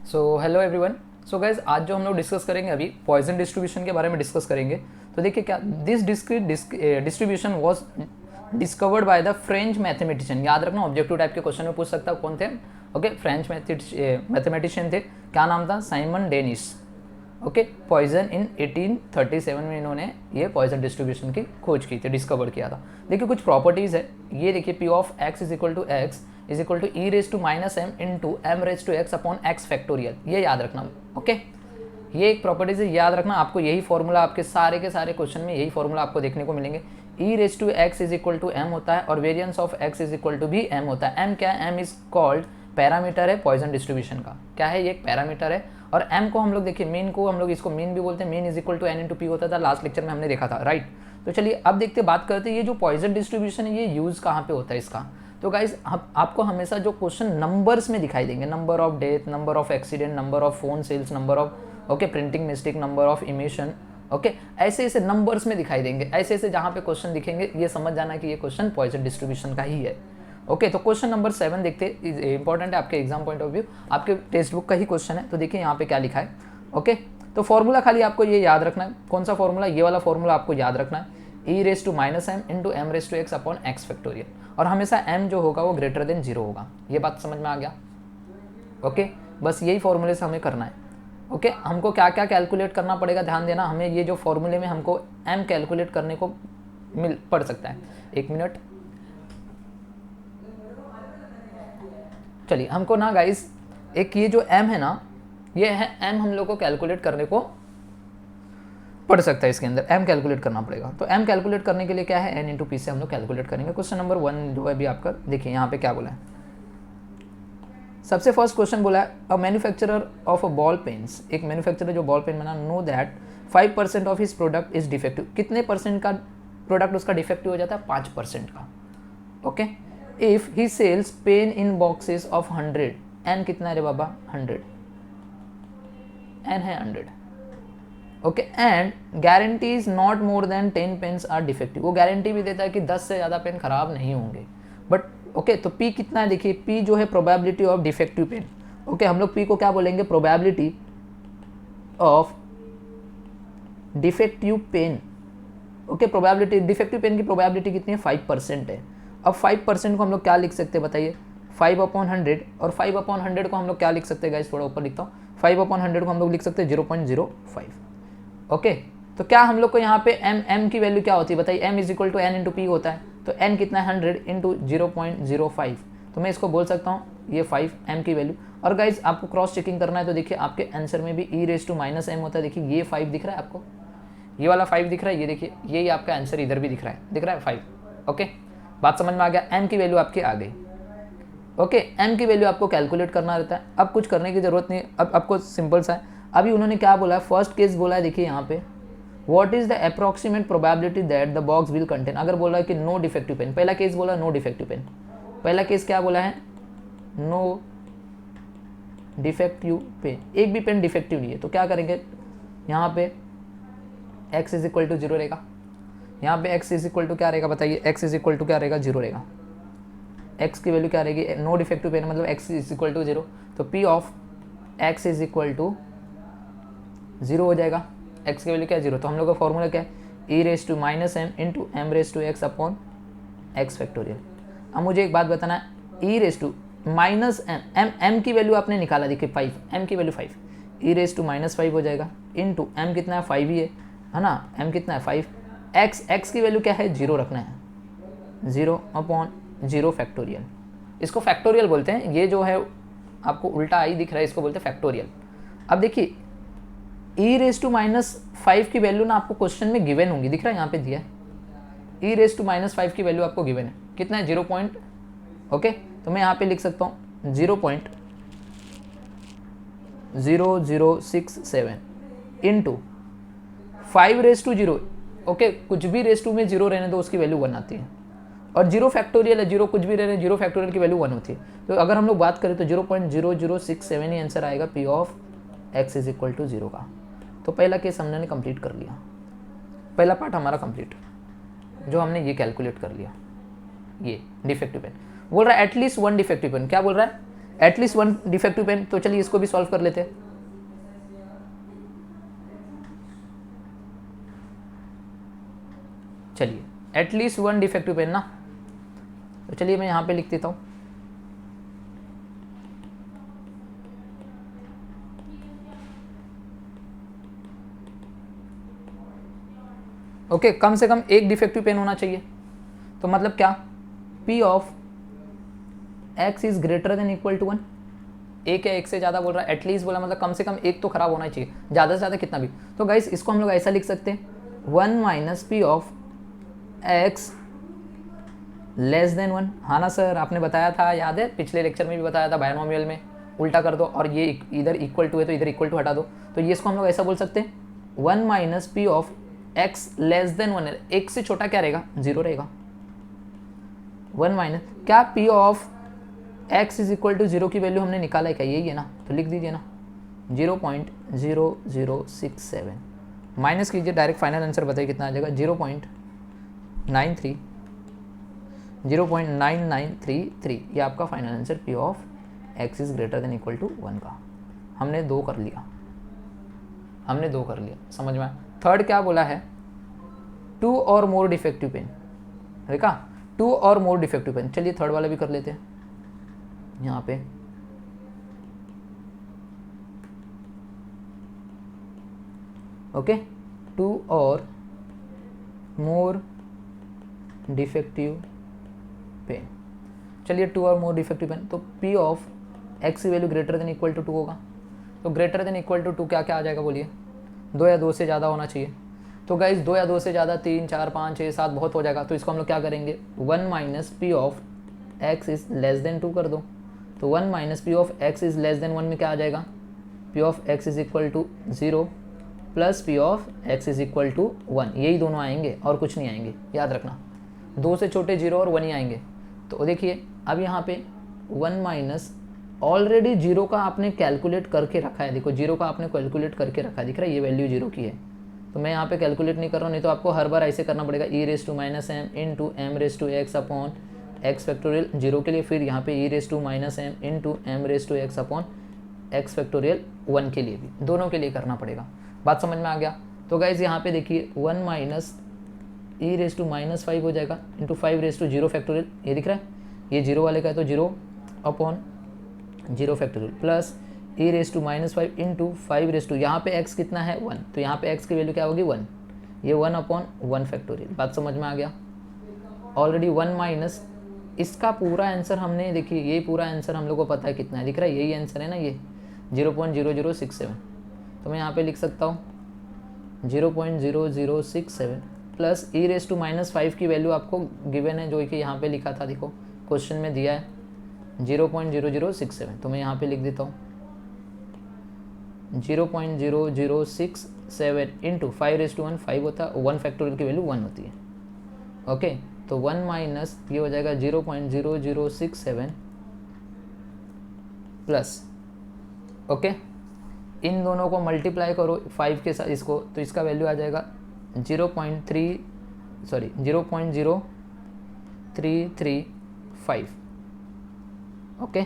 So hello everyone. So guys आज जो हम लोग डिस्कस करेंगे अभी पॉइजन डिस्ट्रीब्यूशन के बारे में डिस्कस करेंगे। तो देखिए क्या this distribution was discovered by the French mathematician. याद रखना ऑब्जेक्टिव टाइप के क्वेश्चन में पूछ सकता कौन थे। ओके फ्रेंच मैथमेटिशियन थे। क्या नाम था? Simon Denis. Okay Poisson in 1837 में इन्होंने ये पॉइजन डिस्ट्रीब्यूशन की खोज की थी, डिस्कवर किया था। देखिए कुछ प्रॉपर्टीज़ है। ये देखिए p of x is equal to x is equal to e raise to minus m into m raise to x upon x factorial. ये याद रखना। ओके ये एक प्रॉपर्टीज है, याद रखना। आपको यही फॉर्मूला आपके सारे क्वेश्चन में यही फॉर्मूला आपको देखने को मिलेंगे। E raise to x is equal to M होता है और variance of x is equal to भी एम होता है। एम क्या है? एम इज कॉल्ड पैरामीटर है पॉइजन डिस्ट्रीब्यूशन का। क्या है? ये एक पैरामीटर है। और m को हम लोग देखिए मीन को हम लोग इसको मीन भी बोलते हैं। Mean is equal to n into p होता था, लास्ट लेक्चर में हमने देखा था, राइट। तो चलिए अब देखते बात करते हैं ये जो पॉइजन डिस्ट्रीब्यूशन है ये यूज कहाँ पे होता है इसका। तो गाइज आपको हमेशा जो क्वेश्चन नंबर्स में दिखाई देंगे, number of death, number of accident, number of phone sales, number of okay printing mistake, number of emission, okay ऐसे ऐसे नंबर्स में दिखाई देंगे। ऐसे ऐसे जहाँ पे क्वेश्चन दिखेंगे ये समझ जाना कि ये क्वेश्चन पॉइजन डिस्ट्रीब्यूशन का ही है। ओके तो क्वेश्चन नंबर 7 देखते हैं, इंपॉर्टेंट है आपके एग्जाम पॉइंट ऑफ व्यू, आपके टेक्स्ट बुक का ही क्वेश्चन है। तो देखिए यहाँ पे क्या लिखा है। ओके तो फॉर्मूला खाली आपको ये याद रखना है। कौन सा फॉर्मूला? ये वाला फॉर्मूला आपको याद रखना है। E raise to minus M into M raise to x upon x factorial. और हमेशा एम जो होगा वो ग्रेटर देन 0 होगा। ये बात समझ में आ गया? ओके बस यही फॉर्मूले से हमें करना है। ओके हमको क्या क्या कैलकुलेट करना पड़ेगा, ध्यान देना। हमें ये जो फॉर्मूले में हमको एम कैलकुलेट करने को पड़ सकता है। एक मिनट, चलिए हमको ना गाइस एक ये जो m है ना, ये है m हम लोग को कैलकुलेट करने को पड़ सकता है। इसके अंदर m कैलकुलेट करना पड़ेगा। तो m कैलकुलेट करने के लिए क्या है, n इंटू पी से हम लोग कैलकुलेट करेंगे। क्वेश्चन नंबर 1 जो है अभी आपका देखिए यहाँ पे क्या बोला है। सबसे फर्स्ट क्वेश्चन बोला है a manufacturer of a ball pens. एक मैन्युफैक्चरर जो बॉल पेन बना know that 5% of his product is defective. कितने परसेंट का प्रोडक्ट उसका डिफेक्टिव हो जाता है? 5% का। Okay if he sells pen in boxes of 100, n कितना है रे बाबा? 100, एन है 100। Okay and guarantees not more than 10 pens are defective. वो गारंटी भी देता है कि 10 से ज़्यादा पेन खराब नहीं होंगे। बट ओके तो पी कितना है? देखिए पी जो है probability of defective pen. Okay हम लोग पी को क्या बोलेंगे? Probability of defective pen. Okay probability defective pen की प्रोबेबिलिटी कितनी है? 5% है। अब 5% को हम लोग क्या लिख सकते हैं बताइए? 5/100। और 5/100 को हम लोग क्या लिख सकते हैं गाइस? थोड़ा ऊपर लिखता हूँ। 5/100 को हम लोग लिख सकते हैं 0.05। ओके तो क्या हम लोग को यहाँ पे m की वैल्यू क्या होती है बताइए? m is equal to n into p होता है। तो n कितना है? 100 इंटू 0.05। तो मैं इसको बोल सकता हूँ ये 5 m की वैल्यू। और गाइज आपको क्रॉस चेकिंग करना है तो देखिए आपके आंसर में भी ई रेज टू माइनस एम होता है। देखिए ये 5 दिख रहा है आपको, ये वाला 5 दिख रहा है, ये देखिए यही आपका आंसर इधर भी दिख रहा है 5। ओके बात समझ में आ गया? m की वैल्यू आपकी आ गई। ओके m की वैल्यू आपको कैलकुलेट करना रहता है। अब कुछ करने की जरूरत नहीं। अब आपको सिंपल सा है। अभी उन्होंने क्या बोला है? फर्स्ट केस बोला है, देखिए यहाँ पे what is the approximate probability that the box will contain. अगर बोला है कि नो डिफेक्टिव पेन, पहला केस बोला नो डिफेक्टिव पेन। पहला केस क्या बोला है? नो डिफेक्टिव पेन, एक भी पेन डिफेक्टिव नहीं है। तो क्या करेंगे? यहाँ पे x इज इक्वल टू 0 रहेगा। यहाँ पे x इज इक्वल टू क्या रहेगा बताइए? x इज इक्वल टू क्या रहेगा? 0 रहेगा। x की वैल्यू क्या रहेगी? नो डिफेक्टिव पेन मतलब x इज इक्वल टू 0। तो p of x is equal to 0 हो जाएगा। x की वैल्यू क्या है? 0। तो हम लोग का फॉर्मूला क्या है? E raise to minus M into M raise to x upon x factorial. अब मुझे एक बात बताना है, e raise to minus M, M की वैल्यू आपने निकाला, देखिए 5, एम की value 5, e raise to minus 5 हो जाएगा इंटू एम कितना है? 5 ही है ना। एम कितना है? 5। एक्स की वैल्यू क्या है? 0 रखना है, 0 अपॉन 0 फैक्टोरियल। इसको फैक्टोरियल बोलते हैं। ये जो है आपको उल्टा आई दिख रहा है, इसको बोलते हैं फैक्टोरियल। अब देखिए ई रेज टू माइनस 5 की वैल्यू ना आपको क्वेश्चन में गिवन होंगी, दिख रहा है यहाँ पे दिया है। ई रेज टू माइनस 5 की वैल्यू आपको गिवन है, कितना है? 0 पॉइंट। ओके तो मैं यहाँ पे लिख सकता हूँ 0.0067 इंटू 5 रेज टू 0। ओके कुछ भी रेज टू में 0 रहने दो, उसकी वैल्यू 1 आती है। और 0 फैक्टोरियल है, 0 कुछ भी रहने, 0 फैक्टोरियल की वैल्यू 1 होती है। तो अगर हम लोग बात करें तो 0.0067 ही आंसर आएगा p of x is equal to 0 का। तो पहला केस हमने कंप्लीट कर लिया, पहला पार्ट हमारा कंप्लीट, जो हमने ये कैलकुलेट कर लिया। ये डिफेक्टिव पेन बोल रहा है एटलीस्ट 1 डिफेक्टिव पेन। क्या बोल रहा है? एटलीस्ट वन डिफेक्टिव पेन, तो चलिए इसको भी सॉल्व कर लेते हैं। चलिए एटलीस्ट वन डिफेक्टिव पेन ना, तो चलिए मैं यहाँ पे लिख देता हूँ। ओके, कम से कम एक डिफेक्टिव पेन होना चाहिए। तो मतलब क्या, P of x is greater than equal to 1। एक या एक से ज़्यादा बोल रहा है, एटलीस्ट बोला मतलब कम से कम एक तो खराब होना चाहिए, ज़्यादा से ज़्यादा कितना भी। तो गाइस इसको हम लोग ऐसा लिख सकते हैं, 1 minus P of x less than 1। हाँ ना सर, आपने बताया था, याद है पिछले लेक्चर में भी बताया था, बायनोमियल में उल्टा कर दो और ये इधर इक्वल टू है तो इधर इक्वल टू हटा दो। तो ये इसको हम लोग ऐसा बोल सकते हैं, 1 minus P of x less than 1 है, एक से छोटा क्या रहेगा, 0 रहेगा। 1 माइनस क्या, P of x is equal to 0 की वैल्यू हमने निकाला है क्या, यही है ना, तो लिख दीजिए ना 0.0067 माइनस कीजिए, डायरेक्ट फाइनल आंसर बताइए कितना आ जाएगा, 0.9933। ये आपका final answer P of x is greater than equal to 1 का। हमने दो कर लिया, समझ में आया। थर्ड क्या बोला है, 2 और मोर डिफेक्टिव पेन, देखा 2 और मोर डिफेक्टिव पेन। चलिए थर्ड वाला भी कर लेते हैं यहाँ पे। ओके, 2 और मोर डिफेक्टिव पेन। चलिए 2 और मोर डिफेक्टिव पेन, तो P ऑफ x की value greater than equal to 2 होगा। तो ग्रेटर देन इक्वल टू 2 क्या क्या आ जाएगा बोलिए, 2 या 2 से ज़्यादा होना चाहिए। तो गाइज 2 या 2 से ज़्यादा 3 4 5 6 7 बहुत हो जाएगा, तो इसको हम लोग क्या करेंगे, 1 minus P of x is less than 2 कर दो। तो 1 minus P of x is less than 1 में क्या आ जाएगा, P of x is equal to 0 plus P of x is equal to 1, यही दोनों आएंगे और कुछ नहीं आएंगे, याद रखना। 2 से छोटे 0 और 1 ही आएंगे। तो देखिए अब यहाँ पे 1 माइनस, ऑलरेडी 0 का आपने कैलकुलेट करके रखा है, देखो 0 का आपने कैलकुलेट करके रखा है, दिख रहा है ये वैल्यू 0 की है। तो मैं यहाँ पे कैलकुलेट नहीं कर रहा हूँ, नहीं तो आपको हर बार ऐसे करना पड़ेगा, e raise to minus M into M raise to x upon x factorial 0 के लिए, फिर यहाँ पे e raise to minus M into M raise to x upon x factorial 1 के लिए भी, दोनों के लिए करना पड़ेगा। बात समझ में आ गया। तो गाइज यहाँ पे देखिए 1 माइनस e रेस टू माइनस 5 हो जाएगा इंटू 5 रेस टू 0 फैक्टोरियल, ये दिख रहा है, ये 0 वाले का है तो 0 upon 0 factorial plus e raise to minus 5 into 5 raise to, यहाँ पे x कितना है 1, तो यहाँ पे x की वैल्यू क्या होगी 1, ये 1 अपॉन 1 फैक्टोरियल। बात समझ में आ गया। ऑलरेडी 1 माइनस, इसका पूरा आंसर हमने, देखिए ये पूरा आंसर हम लोग को पता है कितना है, दिख रहा है यही आंसर है ना, ये 0.0067। तो मैं यहाँ पे लिख सकता हूँ 0.0067 plus e raise to minus 5 की वैल्यू आपको गिवन है, जो कि यहाँ पे लिखा था, देखो क्वेश्चन में दिया है 0.0067। तो मैं यहाँ पे लिख देता हूँ 0.0067 इंटू 5 रेस टू 1, 5 होता है, 1 फैक्टोरियल की वैल्यू 1 होती है। ओके, तो 1 माइनस ये हो जाएगा 0.0067 प्लस, ओके इन दोनों को मल्टीप्लाई करो 5 के साथ इसको, तो इसका वैल्यू आ जाएगा 0.0335। ओके,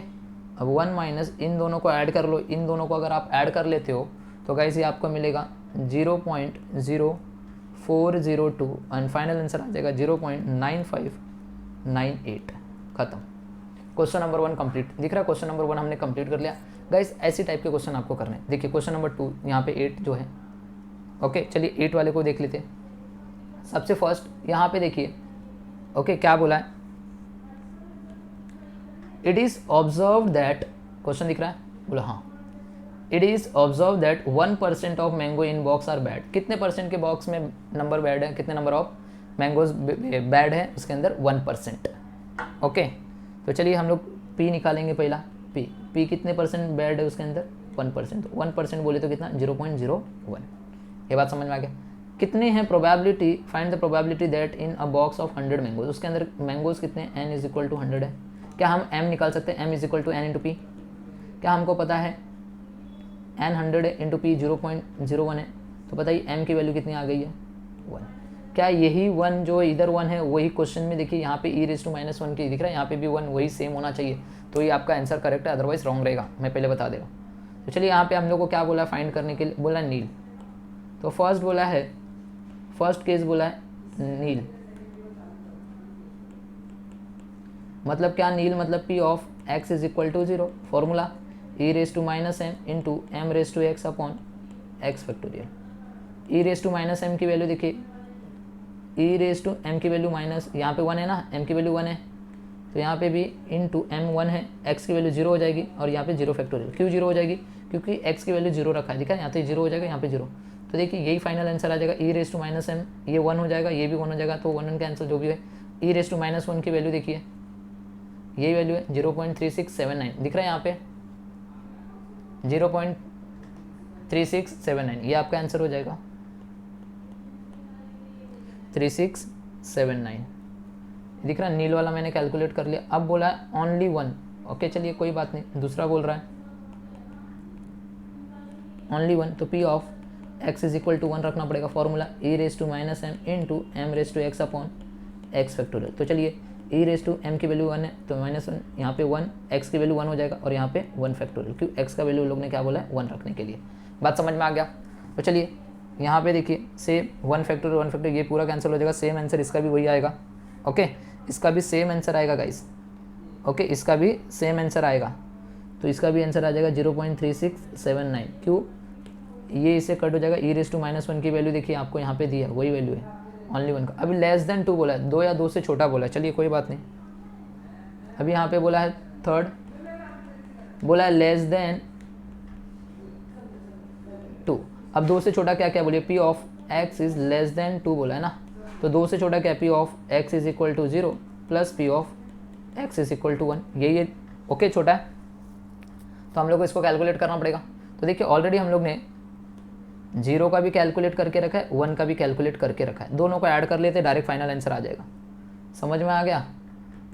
अब 1 माइनस इन दोनों को ऐड कर लो, इन दोनों को अगर आप ऐड कर लेते हो तो गाइस ये आपको मिलेगा 0.0402 एंड फाइनल आंसर आ जाएगा 0.9598। खत्म। क्वेश्चन नंबर 1 कंप्लीट, दिख रहा है क्वेश्चन नंबर 1 हमने कंप्लीट कर लिया। गाइस ऐसी टाइप के क्वेश्चन आपको करने हैं। देखिए क्वेश्चन नंबर 2 यहाँ पे 8 जो है, ओके चलिए 8 वाले को देख लेते हैं। सबसे फर्स्ट यहाँ पे देखिए, ओके क्या बोला है, it is observe that, question दिख रहा है, बोला हाँ, it is observe that 1% of mango in box are bad. कितने परसेंट के बॉक्स में नंबर बैड है, कितने नंबर ऑफ मैंगोज बैड है उसके अंदर 1%। ओके, तो चलिए हम लोग पी निकालेंगे पहला, पी कितने परसेंट बैड है उसके अंदर 1%, 1% बोले तो कितना 0.01। ये बात समझ में आ गया। कितने हैं probability, find the probability that in a box of 100 mangoes, उसके अंदर मैंगोज कितने, n इज इक्वल टू 100 है। क्या हम m निकाल सकते हैं, m is equal to n into p. क्या हमको पता है n 100 है इंटू पी 0.01 है, तो बताइए m की वैल्यू कितनी आ गई है 1। क्या यही वन जो इधर वन है वही क्वेश्चन में देखिए यहाँ पे e−1 की दिख रहा है, यहाँ पे भी वन वही सेम होना चाहिए, तो ये आपका आंसर करेक्ट है, अदरवाइज रॉन्ग रहेगा, मैं पहले बता दे रहा हूँ। तो चलिए यहाँ पे हम लोग को क्या बोला फाइंड करने के लिए, बोला नील। तो फर्स्ट बोला है, फर्स्ट केस बोला है नील, मतलब क्या नील, मतलब p of x is equal to 0, formula e−m into m⁻x upon x factorial. e⁻m की वैल्यू देखिए, e⁻m की वैल्यू माइनस, यहाँ पे 1 है ना, m की वैल्यू 1 है, तो यहाँ पे भी इंटू m 1 है, x की वैल्यू 0 हो जाएगी, और यहाँ पे 0 फैक्टोरियल। क्यों 0 हो जाएगी, क्योंकि x की वैल्यू 0 रखा है, दिखा यहाँ पे 0 हो जाएगा, यहाँ पे 0, तो देखिए यही फाइनल आंसर आ जाएगा। e⁻m ये 1 हो जाएगा, ये भी 1 हो जाएगा, तो 1 कैंसिल जो भी है। e⁻1 की वैल्यू देखिए, यही वैल्यू है 0.3679, दिख रहा है यहाँ पे 0.3679, ये आपका आंसर हो जाएगा 3679, दिख रहा है। नील वाला मैंने कैलकुलेट कर लिया। अब बोला है ओनली वन, ओके चलिए कोई बात नहीं, दूसरा बोल रहा है ओनली वन, तो p of x is equal to 1 रखना पड़ेगा, formula e⁻m into m⁻x upon x factorial. तो चलिए e⁻m की वैल्यू 1 है, तो -1, यहाँ पे 1, x की वैल्यू 1 हो जाएगा, और यहाँ पे 1 फैक्टोरियल, क्यों x का वैल्यू लोग ने क्या बोला है 1 रखने के लिए। बात समझ में आ गया। तो चलिए यहाँ पे देखिए सेम 1 फैक्टोरियल ये पूरा कैंसिल हो जाएगा, सेम आंसर इसका भी वही आएगा, ओके इसका भी सेम आंसर आएगा गाइस, ओके इसका भी सेम आंसर आएगा, तो इसका भी आंसर आ जाएगा 0.3679, क्यों ये इससे कट हो जाएगा। e⁻1 की वैल्यू देखिए आपको यहाँ पे दी है, वही वैल्यू है ओनली 1 का। अभी <2 बोला है, 2 या 2 से छोटा बोला है, चलिए कोई बात नहीं। अभी यहाँ पे बोला है थर्ड, बोला है <2। अब 2 से छोटा क्या क्या बोलिए, p ऑफ x इज <2 बोला है ना, तो 2 से छोटा क्या, p of x is equal to 0 plus p of x is equal to 1, ये ओके छोटा है, तो हम लोग को इसको कैलकुलेट करना पड़ेगा। तो देखिए ऑलरेडी हम लोग ने 0 का भी कैलकुलेट करके रखा है, 1 का भी कैलकुलेट करके रखा है, दोनों को ऐड कर लेते डायरेक्ट फाइनल आंसर आ जाएगा, समझ में आ गया।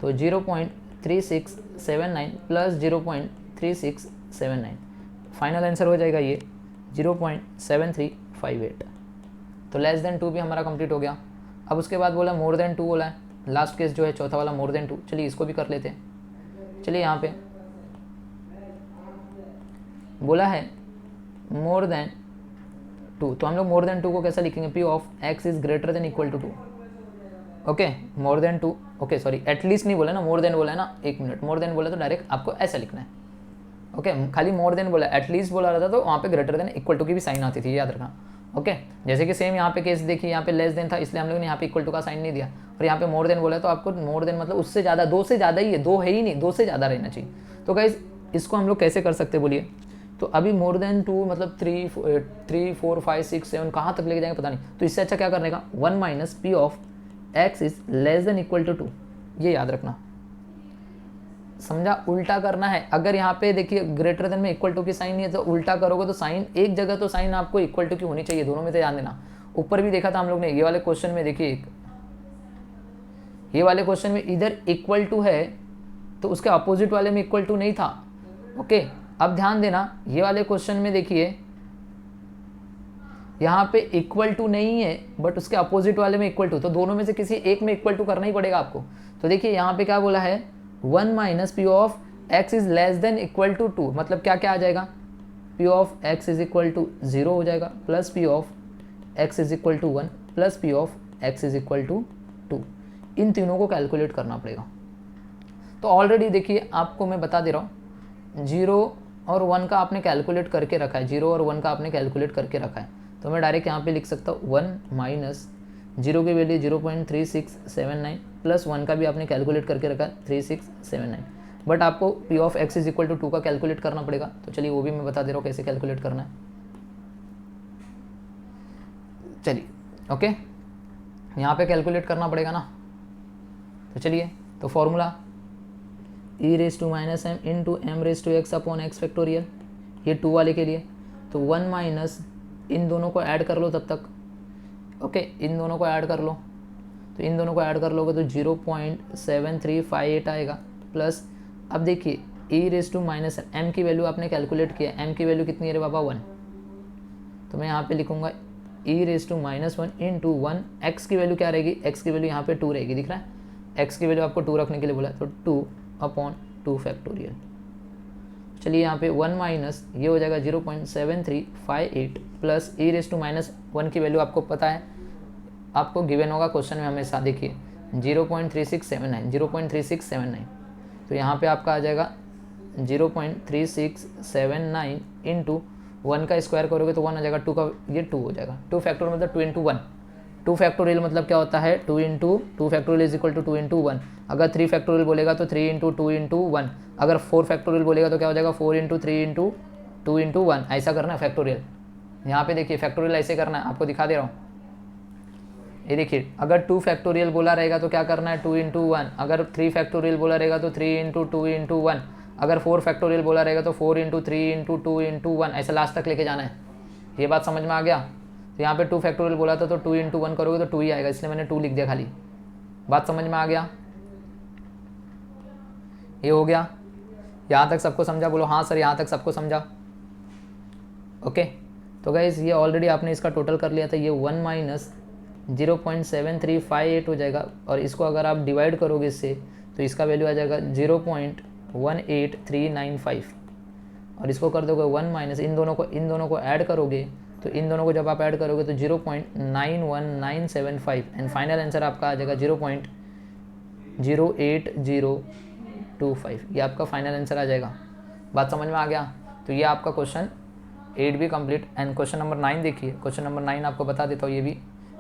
तो 0.3679 प्लस 0.3679 फाइनल आंसर हो जाएगा ये 0.7358, तो <2 भी हमारा कंप्लीट हो गया। अब उसके बाद बोला <2 बोला है, लास्ट केस जो है चौथा वाला <2, चलिए इसको भी कर लेते हैं। चलिए यहाँ पे बोला है <2, तो हम लोग <2 को कैसा लिखेंगे, p of x is greater than equal to 2, okay <2, okay sorry at least नहीं बोला ना, मोर देन बोला है ना, एक मिनट, मोर देन बोला तो डायरेक्ट आपको ऐसा लिखना है, ओके खाली मोर देन बोला, एटलीस्ट बोला रहता तो वहाँ पे ग्रेटर देन इक्वल टू की भी साइन आती थी, याद रखना, ओके जैसे कि सेम यहाँ पे केस देखिए, यहाँ पे लेस देन था इसलिए हम लोग ने यहाँ पे इक्वल टू का साइन नहीं दिया, और यहाँ पे मोर देन बोला तो आपको मोर देन मतलब उससे ज़्यादा, 2 से ज़्यादा ही है, 2 है ही नहीं, 2 से ज़्यादा रहना चाहिए। तो गाइस इसको हम लोग कैसे कर सकते बोलिए, तो अभी <2 मतलब 3 4 5 6 7 कहाँ तक लेके जाएंगे पता नहीं, तो इससे अच्छा क्या करने का, 1 minus p of x is less than equal to 2, ये याद रखना, समझा। उल्टा करना है, अगर यहाँ पे देखिए ग्रेटर देन में इक्वल टू की साइन नहीं है तो उल्टा करोगे तो साइन, एक जगह तो साइन आपको इक्वल टू की होनी चाहिए, दोनों में से ध्यान देना। ऊपर भी देखा था हम लोग ने, ये वाले क्वेश्चन में देखिए, ये वाले क्वेश्चन में इधर इक्वल टू है तो उसके अपोजिट वाले में इक्वल टू नहीं था, ओके अब ध्यान देना, ये वाले क्वेश्चन में देखिए यहाँ पे इक्वल टू नहीं है बट उसके अपोजिट वाले में इक्वल टू, तो दोनों में से किसी एक में इक्वल टू करना ही पड़ेगा आपको। तो देखिए यहाँ पे क्या बोला है, 1 minus p of x is less than equal to 2, मतलब क्या क्या आ जाएगा, p of x is equal to 0 हो जाएगा, plus p of x is equal to 1 plus p of x is equal to 2, इन तीनों को कैलकुलेट करना पड़ेगा। तो ऑलरेडी देखिए आपको मैं बता दे रहा हूँ, 0 और 1 का आपने कैलकुलेट करके रखा है, 0 और 1 का आपने कैलकुलेट करके रखा है, तो मैं डायरेक्ट यहाँ पे लिख सकता हूँ 1 माइनस 0 की वैल्यू 0.3679 प्लस 1 का भी आपने कैलकुलेट करके रखा है 3679, बट आपको p of x is equal to 2 का कैलकुलेट करना पड़ेगा। तो चलिए वो भी मैं बता दे रहा हूँ कैसे कैलकुलेट करना है। चलिए ओके, यहाँ पे कैलकुलेट करना पड़ेगा ना, तो चलिए, तो formula e⁻m into m⁻x upon x factorial, ये 2 वाले के लिए, तो 1 माइनस इन दोनों को ऐड कर लो तब तक, ओके इन दोनों को ऐड कर लो, तो इन दोनों को ऐड कर लोगे तो 0.7358 आएगा, प्लस अब देखिए e⁻m की वैल्यू आपने कैलकुलेट किया, m की वैल्यू कितनी है रे बाबा 1, तो मैं यहाँ पे लिखूँगा e raise to minus one into one, X की वैल्यू क्या रहेगी, एक्स की वैल्यू यहाँ पे 2 रहेगी, दिख रहा है, एक्स की वैल्यू आपको 2 रखने के लिए बोला, तो 2/2 फैक्टोरियल। चलिए यहाँ पे 1 माइनस ये हो जाएगा 0.7358 plus e raise to minus one की वैल्यू आपको पता है, आपको गिवन होगा क्वेश्चन में हमेशा, देखिए 0.3679, तो यहाँ पे आपका आ जाएगा 0.3679 इंटू 1 का स्क्वायर करोगे तो 1 आ जाएगा, 2 का ये 2 हो जाएगा, 2 फैक्टोरियल मतलब 2 इंटू 1, 2 फैक्टोरियल मतलब क्या होता है 2 into 2 factorial is equal to 2 into 1, अगर 3 फैक्टोरियल बोलेगा तो 3 इंटू 2 इंटू 1, अगर 4 फैक्टोरियल बोलेगा तो क्या हो जाएगा 4 इंटू 3 इंटू 2 इंटू 1, ऐसा करना है फैक्टोरियल। यहाँ पे देखिए फैक्टोरियल ऐसे करना है, आपको दिखा दे रहा हूँ, ये देखिए अगर 2 फैक्टोरियल बोला रहेगा तो क्या करना है 2 इंटू 1, अगर 3 फैक्टोरियल बोला रहेगा तो 3 इंटू 2 इंटू 1, अगर 4 फैक्टोरियल बोला रहेगा तो 4 इंटू 3 इंटू 2 इंटू 1, ऐसा लास्ट तक लेके जाना है। ये बात समझ में आ गया। तो यहाँ पे 2 फैक्टोरियल बोला था तो 2 इंटू 1 करोगे तो 2 ही आएगा, इसलिए मैंने 2 लिख दिया खाली। बात समझ में आ गया, ये हो गया, यहाँ तक सबको समझा, बोलो हाँ सर यहाँ तक सबको समझा। ओके, तो गाइस ये ऑलरेडी आपने इसका टोटल कर लिया था, ये 1 माइनस 0.7358 हो जाएगा, और इसको अगर आप डिवाइड करोगे इससे तो इसका वैल्यू आ जाएगा 0.18395, और इसको कर दोगे 1 माइनस इन दोनों को ऐड करोगे, तो इन दोनों को जब आप ऐड करोगे तो 0.91975, एंड फाइनल आंसर आपका आ जाएगा 0.08025, ये आपका फाइनल आंसर आ जाएगा। बात समझ में आ गया। तो ये आपका क्वेश्चन 8 भी कंप्लीट। एंड क्वेश्चन नंबर 9 देखिए, क्वेश्चन नंबर 9 आपको बता देता हूँ, ये भी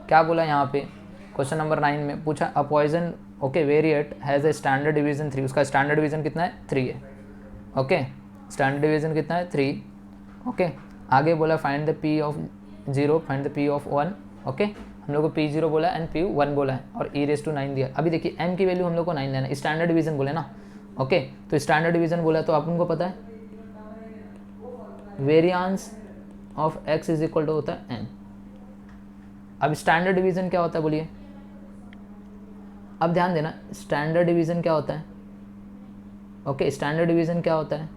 क्या बोला यहाँ पे क्वेश्चन नंबर 9 में पूछा a Poisson okay variate has a standard division 3, उसका स्टैंडर्ड डिवीजन कितना है 3 है। ओके, स्टैंडर्ड डिवीजन कितना है 3। ओके, आगे बोला find the P of 0, find the P of 1। Okay, हम लोग को P0 बोला एंड P1 बोला है, और e⁻⁹ दिया। अभी देखिए m की वैल्यू हम लोग को 9 लेना है, स्टैंडर्ड डिवीजन बोले ना। ओके, तो स्टैंडर्ड डिवीजन बोला तो अपन को पता है variance of x is equal to होता है n। अब स्टैंडर्ड डिवीजन क्या होता है बोलिए, अब ध्यान देना स्टैंडर्ड डिवीजन क्या होता है। ओके, स्टैंडर्ड डिवीजन क्या होता है,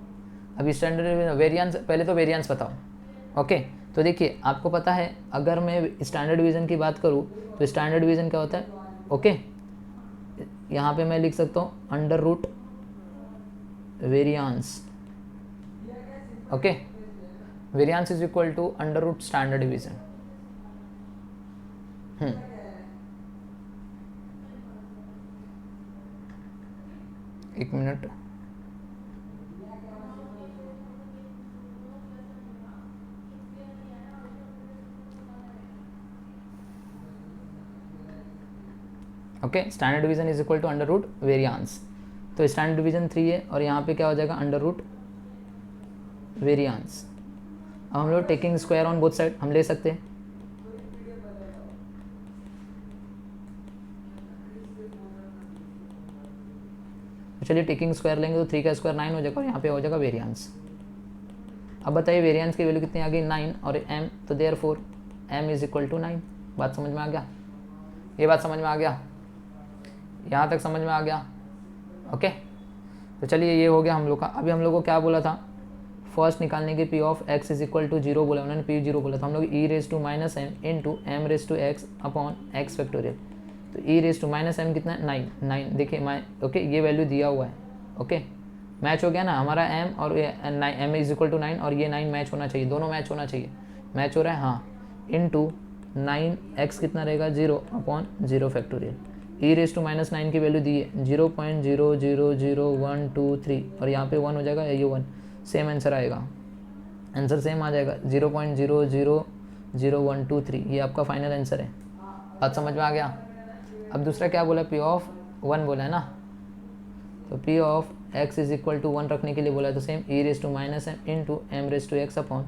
अभी स्टैंडर्ड डिवीजन वेरिएंस, पहले तो वेरिएंस बताओ। ओके, तो देखिए आपको पता है अगर मैं स्टैंडर्ड डिवीजन की बात करूँ तो स्टैंडर्ड डिवीजन क्या होता है। ओके, यहाँ पे मैं लिख सकता हूँ under root variance. Okay, variance is equal to under root standard division. एक minute, okay, standard division is equal to under root variance, तो स्टैंडर्ड डिवीजन 3 है और यहाँ पे क्या हो जाएगा अंडर रूट वेरिएंस। अब हम लोग taking square on both side हम ले सकते हैं, चलिए टेकिंग स्क्वायर लेंगे तो 3 का स्क्वायर 9 हो जाएगा, और यहाँ पे हो जाएगा वेरिएंस। अब बताइए वेरिएंस की वैल्यू कितनी आ गई 9 और m, तो therefore m is equal to 9। बात समझ में आ गया, ये बात समझ में आ गया, यहाँ तक समझ में आ गया। ओके, तो चलिए ये हो गया हम लोग का। अभी हम लोग को क्या बोला था, फर्स्ट निकालने के p of x is equal to 0 बोला, उन्होंने P0 बोला, तो हम लोग e⁻⁻m into m⁻x upon x factorial, तो e⁻⁻m कितना है 9। देखिए मैं ओके ये वैल्यू दिया हुआ है। ओके, मैच हो गया ना हमारा m और m इज इक्वल टू 9 और ये 9 मैच होना चाहिए, दोनों मैच होना चाहिए, मैच हो रहा है हाँ। इंटू 9x कितना रहेगा 0 अपॉन 0 फैक्टोरियल, e⁻⁻9 की वैल्यू दी है 0.000123 और यहाँ पे 1 हो जाएगा, ये 1 सेम आंसर आएगा, आंसर सेम आ जाएगा 0.000123, ये आपका फाइनल आंसर है। बात समझ में आ गया। अब दूसरा क्या बोला p ऑफ 1 बोला है ना, तो p of x is equal to 1 रखने के लिए बोला, तो same e⁻⁻m into m⁻x upon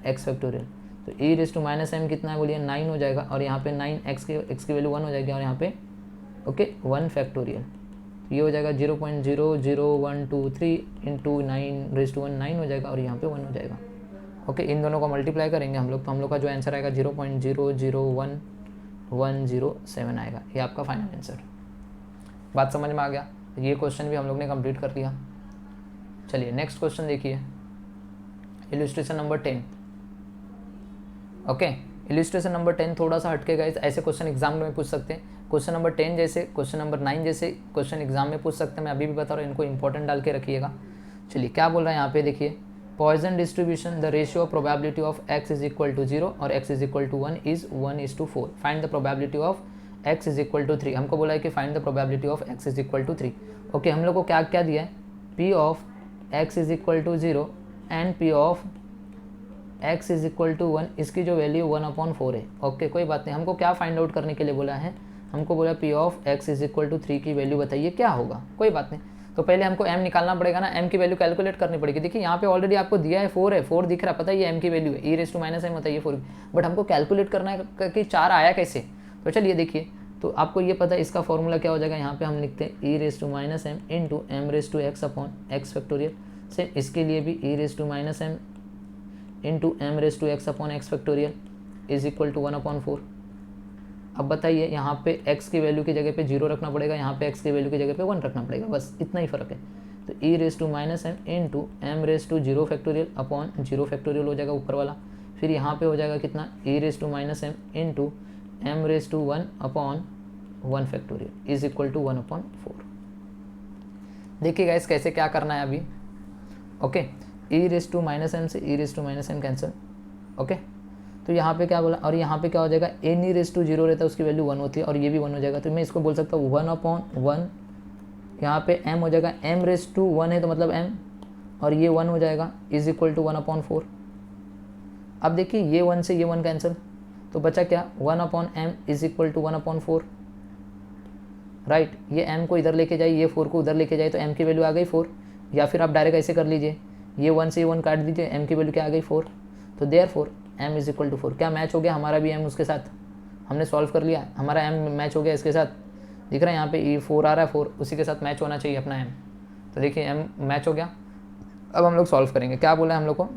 x factorial, तो e⁻⁻m कितना है बोलिए 9 हो जाएगा, और यहाँ पे 9x की वैल्यू 1 हो जाएगी, और यहाँ पे ओके 1 फैक्टोरियल, तो ये हो जाएगा 0.00123 इंटू 9⁻1 हो जाएगा, और यहाँ पे 1 हो जाएगा। ओके, इन दोनों को मल्टीप्लाई करेंगे हम लोग, तो हम लोग का जो आंसर आएगा 0.001107 आएगा, ये आपका फाइनल आंसर। बात समझ में आ गया। ये क्वेश्चन भी हम लोग ने कंप्लीट कर दिया। चलिए नेक्स्ट क्वेश्चन देखिए, illustration number 10। Okay, illustration number 10 थोड़ा सा हटके गाइस, ऐसे क्वेश्चन एग्जाम में पूछ सकते हैं। क्वेश्चन नंबर 10 जैसे, क्वेश्चन नंबर 9 जैसे क्वेश्चन एग्जाम में पूछ सकते हैं। मैं अभी भी बता रहा हूँ, इनको इंपॉर्टेंट डाल के रखिएगा। चलिए क्या बोल रहा है यहाँ पे देखिए, Poisson distribution the ratio of probability of x is equal to 0 और x is equal to 1 is 1:4। Find the probability of x is equal to 3। हमको बोला है कि find the probability of x is equal to 3। Okay, हम लोग को क्या क्या दिया है, p of x is equal to 0 and p of x is equal to 1, इसकी जो वैल्यू 1/4 है। ओके कोई बात नहीं, हमको क्या फाइंड आउट करने के लिए बोला है, हमको बोला p of x is equal to 3 की वैल्यू बताइए क्या होगा। कोई बात नहीं, तो पहले हमको m निकालना पड़ेगा ना, m की वैल्यू कैलकुलेट करनी पड़ेगी। देखिए यहाँ पे ऑलरेडी आपको दिया है 4 है, 4 दिख रहा है, पता है ये m की वैल्यू है, e raise to minus m होता है ये 4, बट हमको कैलकुलेट करना है कि 4 आया कैसे। तो चलिए देखिए, तो आपको ये पता है इसका फॉर्मूला क्या हो जाएगा, यहाँ पे हम लिखते हैं e raise to minus m into m raise to x upon x factorial. Same इसके लिए भी e raise to minus m into m raise to x upon x factorial is equal to 1/4। अब बताइए यहाँ पे x की value की जगह पे 0 रखना पड़ेगा, यहाँ पे x की वैल्यू की जगह पे 1 रखना पड़ेगा, बस इतना ही फ़र्क है। तो e raise to minus m into m raise to 0 factorial upon 0 factorial हो जाएगा ऊपर वाला। फिर यहाँ पे हो जाएगा कितना, e raise to minus m into m raise to 1 upon 1 factorial is equal to 1/4। देखिए गाइस कैसे क्या करना है अभी। Okay, e raise to minus m से e raise to minus m cancel. Okay, तो यहाँ पे क्या बोला, और यहाँ पे क्या हो जाएगा, एन ई रेज़ टू 0 रहता है उसकी वैल्यू 1 होती है, और ये भी 1 हो जाएगा। तो मैं इसको बोल सकता हूँ 1/1, यहाँ पे m हो जाएगा, m रेज़ टू 1 है तो मतलब m, और ये 1 हो जाएगा इज इक्वल टू 1/4। अब देखिए ये 1 से ये 1 कैंसिल, तो बचा क्या, 1/m is equal to 1/4। Right, ये m को इधर लेके जाए, ये 4 को उधर लेके जाए, तो m की वैल्यू आ गई 4। या फिर आप डायरेक्ट ऐसे कर लीजिए, ये 1 से ये 1 काट दीजिए, m की वैल्यू क्या आ गई 4। तो therefore m is equal to 4। क्या मैच हो गया, हमारा भी m उसके साथ, हमने सॉल्व कर लिया, हमारा m मैच हो गया इसके साथ। दिख रहा है यहाँ पे ये 4 आ रहा है, 4 उसी के साथ मैच होना चाहिए अपना m। तो देखिए m मैच हो गया। अब हम लोग सॉल्व करेंगे, क्या बोला है हम लोग को,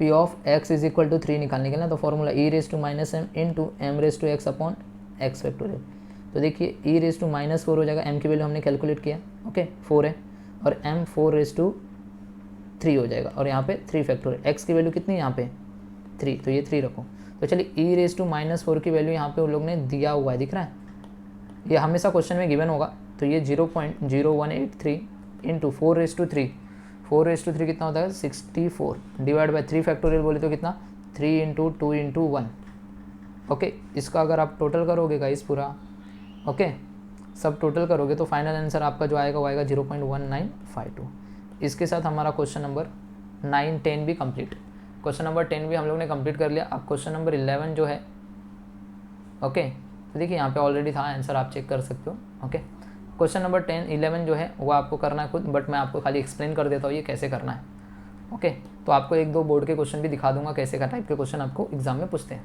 p of x is equal to 3 निकालने के लिए, तो formula e raise to minus m into m raise to x upon x factorial. तो देखिए e रेज़ टू माइनस 4 हो जाएगा, m की वैल्यू हमने कैलकुलेट किया, ओके 4 है, और m 4 रेज़ टू 3 हो जाएगा, और यहाँ पे 3 फैक्टोरियल। x की वैल्यू कितनी है यहाँ पे 3, तो ये 3 रखो। तो चलिए e रेज़ टू माइनस 4 की वैल्यू यहाँ पे उन लोग ने दिया हुआ है, दिख रहा है, ये हमेशा क्वेश्चन में गिवन होगा। तो ये 0.0183 into 4 raise to 3, 4 raise to 3 कितना होता है 64, डिवाइड बाय 3 फैक्टोरियल बोले तो कितना 3 इंटू 2 इंटू 1। ओके, इसका अगर आप टोटल करोगे गाइस पूरा, ओके सब टोटल करोगे तो फाइनल आंसर आपका जो आएगा वो आएगा 0.1952। इसके साथ हमारा क्वेश्चन नंबर 9, 10 भी कंप्लीट। क्वेश्चन नंबर 10 भी हम लोग ने कंप्लीट कर लिया। अब क्वेश्चन नंबर 11 जो है, ओके तो देखिए यहाँ पे ऑलरेडी था आंसर, आप चेक कर सकते हो। ओके, क्वेश्चन नंबर 10, 11 जो है वो आपको करना है खुद, बट मैं आपको खाली एक्सप्लेन कर देता हूँ ये कैसे करना है। ओके, तो आपको 1-2 बोर्ड के क्वेश्चन भी दिखा दूंगा कैसे का टाइप के क्वेश्चन आपको एग्जाम में पूछते हैं।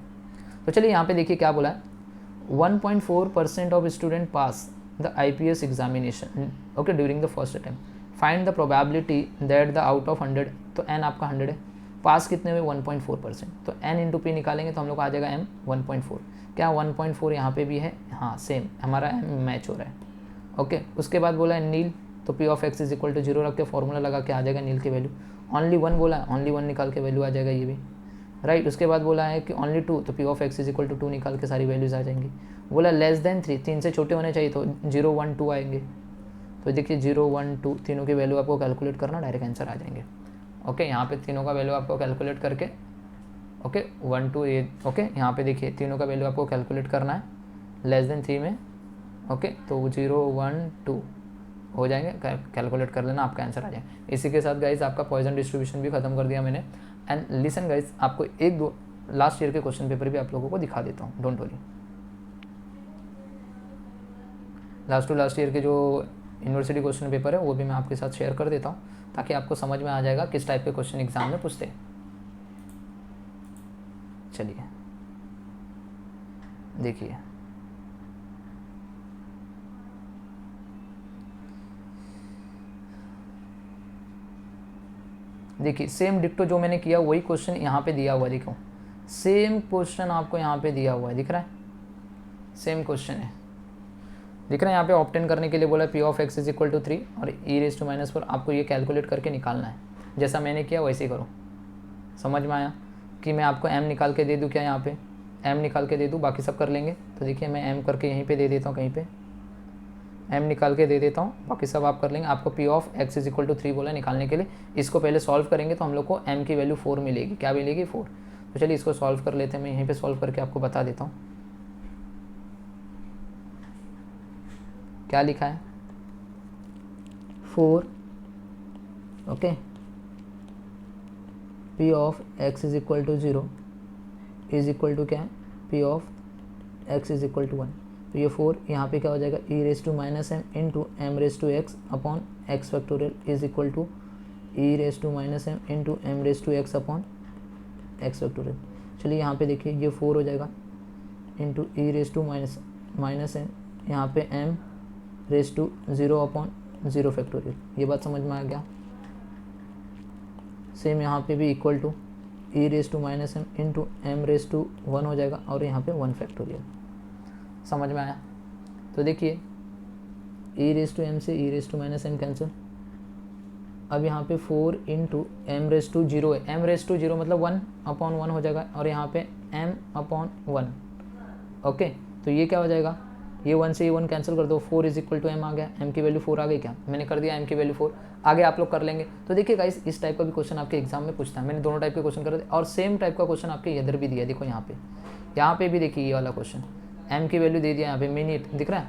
तो चलिए यहाँ पे देखिए क्या बोला है, 1.4% of student pass the IPS examination okay during the first attempt, find the probability that the out of 100, तो n आपका 100 है, पास कितने हुए 1.4%, तो n इंटू पी निकालेंगे तो हम लोग आ जाएगा m 1.4। क्या 1.4 यहाँ पे भी है, हाँ सेम हमारा m मैच हो रहा है। ओके, उसके बाद बोला है नील, तो p of x is equal to 0 रख के फॉर्मूला लगा के आ जाएगा नील की वैल्यू। ओनली 1 बोला है, ओनली 1 निकाल के वैल्यू आ जाएगा ये भी, राइट। उसके बाद बोला है कि ओनली 2, तो p of x is equal to 2 निकाल के सारी वैल्यूज आ जाएंगी। बोला लेस देन 3, 3 से छोटे होने चाहिए, तो 0, 1, 2 आएंगे। तो देखिए 0, 1, 2 तीनों की वैल्यू आपको कैलकुलेट करना, डायरेक्ट आंसर आ जाएंगे। ओके, यहाँ पे तीनों का वैल्यू आपको कैलकुलेट करके, ओके 1, 2 ये, ओके यहाँ पे देखिए तीनों का वैल्यू आपको कैलकुलेट करना है लेस देन 3 में। ओके, तो 0, 1, 2 हो जाएंगे, कैलकुलेट कर लेना, आपका आंसर आ जाएगा। इसी के साथ गाइज आपका पॉइजन डिस्ट्रीब्यूशन भी खत्म कर दिया मैंने। एंड लिसन गाइज, आपको 1-2 लास्ट ईयर के क्वेश्चन पेपर भी आप लोगों को दिखा देता हूँ, डोंट वरी। लास्ट ईयर के जो यूनिवर्सिटी क्वेश्चन पेपर है वो भी मैं आपके साथ शेयर कर देता हूँ, ताकि आपको समझ में आ जाएगा किस टाइप के क्वेश्चन एग्जाम में पूछते हैं। चलिए देखिए, देखिए सेम डिक्टो जो मैंने किया वही क्वेश्चन यहाँ पे दिया हुआ है, देखो सेम क्वेश्चन आपको यहाँ पे दिया हुआ है, दिख रहा है सेम क्वेश्चन है, दिख रहा है। यहाँ पे ऑप्टेन करने के लिए बोला p of x is equal to 3 और e रेज़ टू माइनस 4, आपको ये कैलकुलेट करके निकालना है, जैसा मैंने किया वैसे ही करो। समझ में आया? कि मैं आपको m निकाल के दे दूँ क्या, यहाँ पे m निकाल के दे दूँ, बाकी सब कर लेंगे। तो देखिए मैं m करके यहीं पे दे देता हूँ, कहीं पे m निकाल के दे देता हूँ, बाकी सब आप कर लेंगे। आपको p of x is equal to 3 बोला निकालने के लिए। इसको पहले सॉल्व करेंगे तो हम लोग को m की वैल्यू 4 मिलेगी। क्या मिलेगी? 4। तो चलिए इसको सॉल्व कर लेते हैं, मैं यहीं पे सॉल्व करके आपको बता देता हूँ क्या लिखा है। 4 okay, p of x is equal to 0 is equal to क्या है, p of x is equal to 1। तो ये 4 यहाँ पे क्या हो जाएगा, e raise to minus M into M raise to x upon x factorial is equal to e raise to minus M into M raise to x upon x factorial. चलिए यहाँ पे देखिए ये 4 हो जाएगा into e raise to minus m, यहाँ पे m raise to 0 upon 0 factorial. ये बात समझ में आ गया। सेम यहाँ पे भी equal to e raise to minus M into M raise to 1 हो जाएगा और यहाँ पे 1 फैक्टोरियल। समझ में आया? तो देखिए ई रेस टू एम से e raise to minus M cancel. अब यहाँ पे 4 इंटू एम रेस टू 0 है, एम रेस टू 0 मतलब 1 अपॉन 1 हो जाएगा और यहाँ पे एम अपॉन 1। ओके, तो ये क्या हो जाएगा, ये 1 से ये 1 कैंसिल कर दो, 4 इज इक्वल टू एम आ गया। एम की वैल्यू 4 आ गई क्या, मैंने कर दिया एम की वैल्यू 4। आगे आप लोग कर लेंगे। तो देखिए गाइस इस टाइप का भी क्वेश्चन आपके एग्जाम में पूछता है। मैंने दोनों टाइप के क्वेश्चन कर दिए और सेम टाइप का क्वेश्चन आपके इधर भी दिया। देखो यहाँ पे भी देखिए ये वाला क्वेश्चन, एम की वैल्यू दे दिया, यहाँ पे मीन दिख रहा है,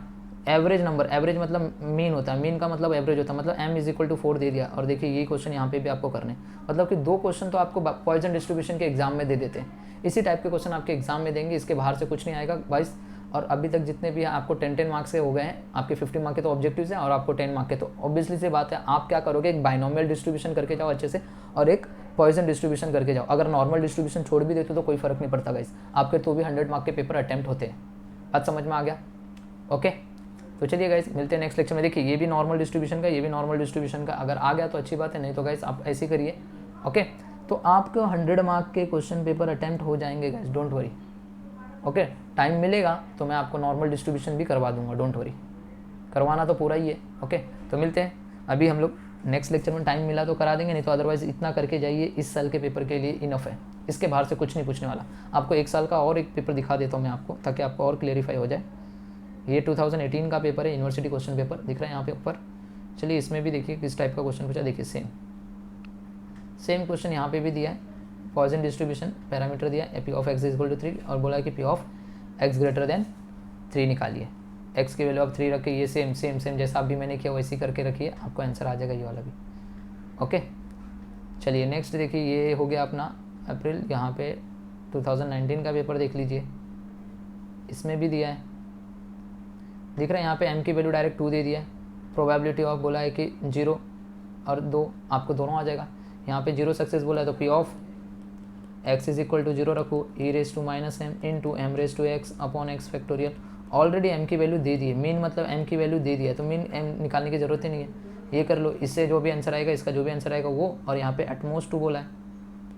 एवरेज नंबर, एवरेज मतलब मीन होता है, मीन का मतलब एवरेज होता है, मतलब m इज इक्वल टू 4 दे दिया। और देखिए ये क्वेश्चन यहाँ पे भी आपको करने, मतलब कि 2 क्वेश्चन तो आपको पॉइजन डिस्ट्रीब्यूशन के एग्जाम में दे देते हैं। इसी टाइप के क्वेश्चन आपके एग्जाम में देंगे, इसके बाहर से कुछ नहीं आएगा गाइस। और अभी तक जितने भी आपको 10 मार्क्स के हो गए हैं, आपके 50 मार्क के तो ऑब्जेक्टिव्स हैं और आपको 10 मार्क के, तो ऑब्वियसली से बात है आप क्या करोगे, एक बाइनोमियल डिस्ट्रीब्यूशन करके जाओ अच्छे से और एक पॉइजन डिस्ट्रीब्यूशन करके जाओ। अगर नॉर्मल डिस्ट्रीब्यूशन छोड़ भी देते तो कोई फर्क नहीं पड़ता गाइस, आपके तो भी 100 मार्क के पेपर अटेम्प्ट होते हैं। बात समझ में आ गया? ओके, तो चलिए गाइस मिलते हैं नेक्स्ट लेक्चर में। देखिए ये भी नॉर्मल डिस्ट्रीब्यूशन का, ये भी नॉर्मल डिस्ट्रीब्यूशन का, अगर आ गया तो अच्छी बात है, नहीं तो गाइस आप ऐसे करिए। ओके, तो आपको 100 मार्क के क्वेश्चन पेपर अटेम्प्ट हो जाएंगे guys, don't worry. Okay, time मिलेगा तो मैं आपको नॉर्मल डिस्ट्रीब्यूशन भी करवा दूंगा, डोंट वरी, करवाना तो पूरा ही है। ओके, तो मिलते हैं अभी हम लोग नेक्स्ट लेक्चर में, टाइम मिला तो करा देंगे, नहीं तो अदरवाइज इतना करके जाइए, इस साल के पेपर के लिए इनफ है, इसके बाहर से कुछ नहीं पूछने वाला। आपको 1 साल का और एक पेपर दिखा देता हूँ मैं आपको, ताकि आपको और क्लेरिफाई हो जाए। ये 2018 का पेपर है, यूनिवर्सिटी क्वेश्चन पेपर दिख रहा है यहाँ पे ऊपर। चलिए इसमें भी देखिए किस टाइप का क्वेश्चन पूछा। देखिए सेम क्वेश्चन यहाँ पे भी दिया है, पॉइजन डिस्ट्रीब्यूशन, पैरामीटर दिया है, p of x is equal to 3 और बोला है कि p of x greater than 3 निकालिए। एक्स की वैल्यू आप 3 रखिए, ये सेम जैसा अभी मैंने किया वैसे करके रखिए, आपको आंसर आ जाएगा ये वाला भी। ओके, चलिए नेक्स्ट देखिए, ये हो गया अपना अप्रैल, यहाँ पे 2019 का पेपर देख लीजिए, इसमें भी दिया है, दिख रहा है यहाँ पे m की वैल्यू डायरेक्ट 2 दे दिया है, प्रोबेबिलिटी ऑफ बोला है कि 0 और 2, आपको दोनों आ जाएगा। यहाँ पे 0 सक्सेस बोला है तो p of x is equal to 0 रखो, e raise to minus M into M raise to x upon x factorial. Already m की वैल्यू दे दी है, मीन मतलब m की वैल्यू दे दिया है, तो मीन m निकालने की जरूरत ही नहीं है, ये कर लो, इससे जो भी आंसर आएगा, इसका जो भी आंसर आएगा वो, और यहाँ पे एटमोस्ट 2 बोला है।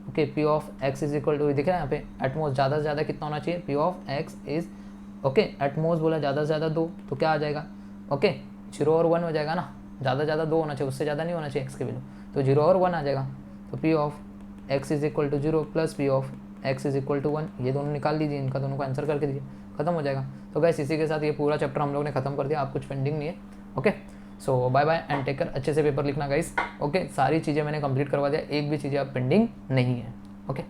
Okay, p of x is equal to, दिख रहा है यहाँ पे एटमोस्ट ज़्यादा से ज़्यादा कितना होना चाहिए, p of x is okay, at most बोला ज़्यादा से ज़्यादा 2, तो क्या आ जाएगा, ओके 0 और 1 हो जाएगा ना, ज़्यादा से ज़्यादा 2 होना चाहिए, उससे ज़्यादा नहीं होना चाहिए x की वैल्यू, तो 0 और 1 आ जाएगा। तो p of x is equal to 0 plus p of x is equal to 1, ये दोनों निकाल लीजिए, इनका दोनों को आंसर करके दीजिए, खत्म हो जाएगा। तो गाइस इसी के साथ ये पूरा चैप्टर हम लोग ने खत्म कर दिया, आप कुछ पेंडिंग नहीं है। Okay, so bye bye and take care, अच्छे से पेपर लिखना गाइस। ओके, सारी चीज़ें मैंने कंप्लीट करवा दिया, एक भी चीज़ें आप पेंडिंग नहीं है। ओके।